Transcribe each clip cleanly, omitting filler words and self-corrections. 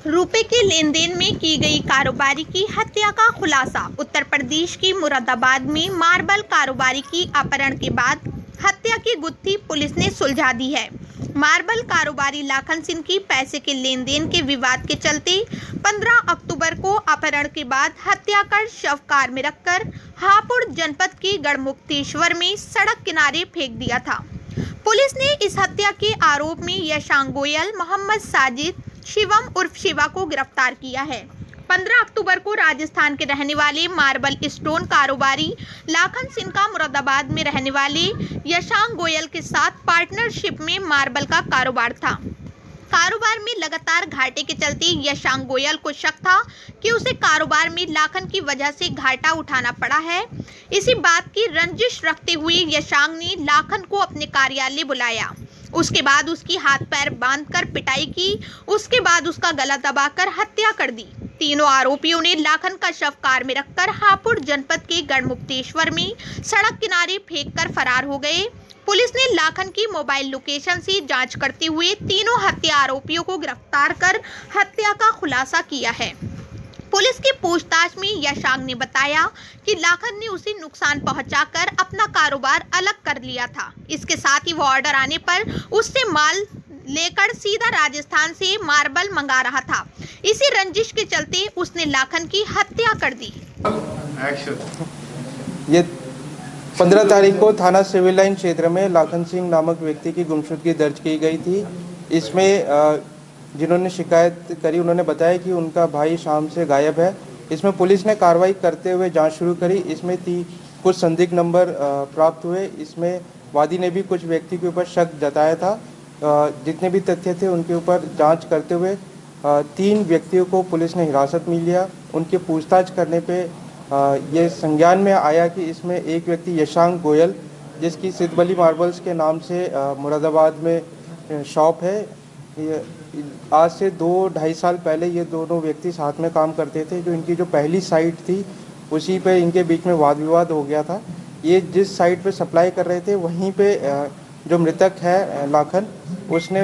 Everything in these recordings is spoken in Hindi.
रुपए के लेन देन में की गई कारोबारी की हत्या का खुलासा। उत्तर प्रदेश की मुरादाबाद में मार्बल कारोबारी की अपहरण के बाद हत्या की गुत्थी पुलिस ने सुलझा दी है। मार्बल कारोबारी लाखन सिंह की पैसे के लेन देन के विवाद के चलते 15 अक्टूबर को अपहरण के बाद हत्या कर शव कार में रखकर हापुड़ जनपद के गढ़मुक्तेश्वर में सड़क किनारे फेंक दिया था। पुलिस ने इस हत्या के आरोप में यशांक गोयल, मोहम्मद साजिद, शिवम उर्फ शिवा को गिरफ्तार किया है। 15 अक्टूबर को राजस्थान के रहने वाले मार्बल स्टोन कारोबारी लाखन सिंह का मुरादाबाद में रहने वाले यशांक गोयल के साथ पार्टनरशिप में मार्बल का कारोबार था। कारोबार में लगातार घाटे के चलते यशांक गोयल को शक था कि उसे कारोबार में लाखन की वजह से घाटा उठाना पड़ा है। इसी बात की रंजिश रखते हुए यशांक ने लाखन को अपने कार्यालय बुलाया। उसके बाद उसकी हाथ पैर बांधकर पिटाई की। उसके बाद उसका गला दबाकर हत्या कर दी। तीनों आरोपियों ने लाखन का शव कार में रखकर हापुड़ जनपद के गढ़मुक्तेश्वर में सड़क किनारे फेंककर फरार हो गए। पुलिस ने लाखन की मोबाइल लोकेशन से जांच करते हुए तीनों हत्या आरोपियों को गिरफ्तार कर हत्या का खुलासा किया है। पुलिस की पूछताछ में यशांक ने बताया कि लाखन ने उसे नुकसान पहुंचाकर अपना कारोबार अलग कर लिया था। इसके साथ ही वो ऑर्डर आने पर उससे माल लेकर सीधा राजस्थान से मार्बल मंगा रहा था। इसी रंजिश के चलते उसने लाखन की हत्या कर दी। ये 15 तारीख को थाना सिविल लाइन क्षेत्र में लाखन सिंह नामक व्यक्ति की गुमशुदगी दर्ज की गई थी। इसमें जिन्होंने शिकायत करी उन्होंने बताया कि उनका भाई शाम से गायब है। इसमें पुलिस ने कार्रवाई करते हुए जांच शुरू करी। इसमें कुछ संदिग्ध नंबर प्राप्त हुए। इसमें वादी ने भी कुछ व्यक्ति के ऊपर शक जताया था। जितने भी तथ्य थे उनके ऊपर जांच करते हुए 3 व्यक्तियों को पुलिस ने हिरासत में लिया। उनके पूछताछ करने पे ये संज्ञान में आया कि इसमें एक व्यक्ति यशांक गोयल, जिसकी सिद्धबली मार्बल्स के नाम से मुरादाबाद में शॉप है, ये आज से 2-2.5 साल पहले ये दोनों व्यक्ति साथ में काम करते थे। जो इनकी जो पहली साइट थी उसी पे इनके बीच में वाद विवाद हो गया था। ये जिस साइट पे सप्लाई कर रहे थे वहीं पे जो मृतक है लाखन, उसने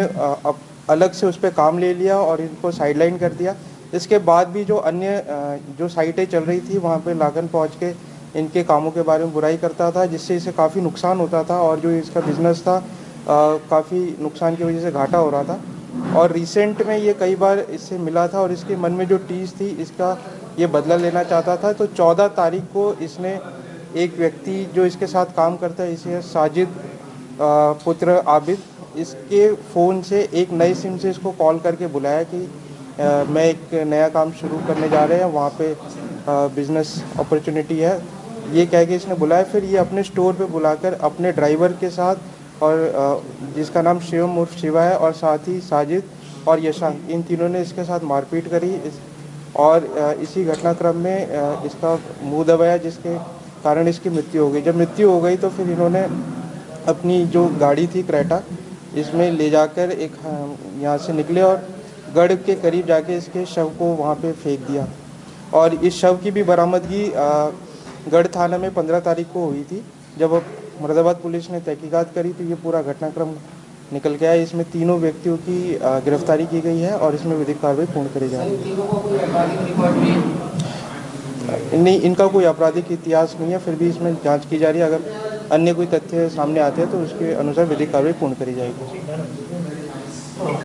अलग से उस पर काम ले लिया और इनको साइडलाइन कर दिया। इसके बाद भी जो अन्य जो साइटें चल रही थी वहाँ पे लाखन पहुँच के इनके कामों के बारे में बुराई करता था, जिससे इसे काफ़ी नुकसान होता था और जो इसका बिजनेस था काफ़ी नुकसान की वजह से घाटा हो रहा था। और रिसेंट में ये कई बार इससे मिला था और इसके मन में जो टीस थी इसका ये बदला लेना चाहता था। तो 14 तारीख को इसने एक व्यक्ति जो इसके साथ काम करता है, इसे साजिद पुत्र आबिद, इसके फ़ोन से एक नए सिम से इसको कॉल करके बुलाया कि मैं एक नया काम शुरू करने जा रहे हैं, वहाँ पे बिज़नेस अपॉर्चुनिटी है, ये कह के इसने बुलाया। फिर ये अपने स्टोर पे बुलाकर अपने ड्राइवर के साथ और जिसका नाम शिवम उर्फ शिवा है और साथ ही साजिद और यशांक, इन तीनों ने इसके साथ मारपीट करी। और इसी घटनाक्रम में इसका मुंह दबाया, जिसके कारण इसकी मृत्यु हो गई। जब मृत्यु हो गई तो फिर इन्होंने अपनी जो गाड़ी थी क्रेटा, इसमें ले जाकर एक यहाँ से निकले और गढ़ के करीब जाके इसके शव को वहाँ पे फेंक दिया। और इस शव की भी बरामदगी गढ़ थाना में 15 तारीख को हुई थी। जब मुरादाबाद पुलिस ने तहकीकात करी तो ये पूरा घटनाक्रम निकल के आया। इसमें तीनों व्यक्तियों की गिरफ्तारी की गई है और इसमें विधिक कार्रवाई पूर्ण करी जा रही है। नहीं, इनका कोई आपराधिक इतिहास नहीं है, फिर भी इसमें जांच की जा रही है। अगर अन्य कोई तथ्य सामने आते हैं तो उसके अनुसार विधिक कार्रवाई पूर्ण करी जाएगी।